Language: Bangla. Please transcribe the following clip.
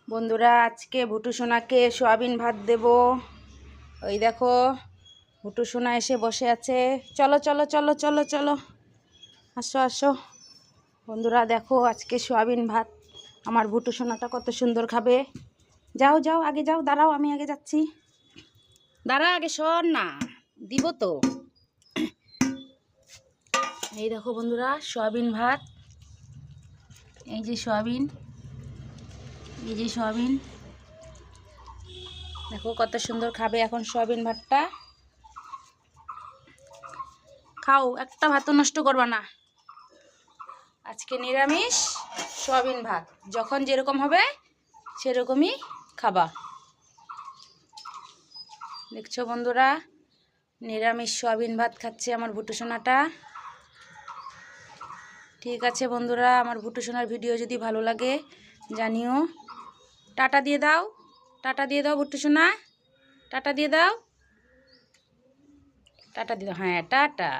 বন্ধুরা, আজকে ভুটু সোনাকে সোয়াবিন ভাত দেব। ওই দেখো, ভুটু সোনা এসে বসে আছে। চলো চলো চলো চলো চলো, আসো আসো। বন্ধুরা দেখো, আজকে সোয়াবিন ভাত আমার ভুটু সোনাটা কত সুন্দর খাবে। যাও যাও, আগে যাও, দাঁড়াও, আমি আগে যাচ্ছি। দাঁড়া, আগে সর না, দিব তো। এই দেখো বন্ধুরা, সোয়াবিন ভাত। এই যে সোয়াবিন, এই যে সোয়াবিন, দেখো কত সুন্দর খাবে এখন সোয়াবিন ভাতটা। খাও, একটা ভাতও নষ্ট করবা না। আজকে নিরামিষ সোয়াবিন ভাত, যখন যেরকম হবে সেরকমই খাবা। দেখছো বন্ধুরা, নিরামিষ সোয়াবিন ভাত খাচ্ছে আমার ভুটু সোনাটা। ঠিক আছে বন্ধুরা, আমার ভুটু সোনার ভিডিও যদি ভালো লাগে জানিও। টাটা দিয়ে দাও, টাটা দিয়ে দাও ভুটু সোনা, টাটা দিয়ে দাও, টাটা দিয়ে দাও। হ্যাঁ, টাটা।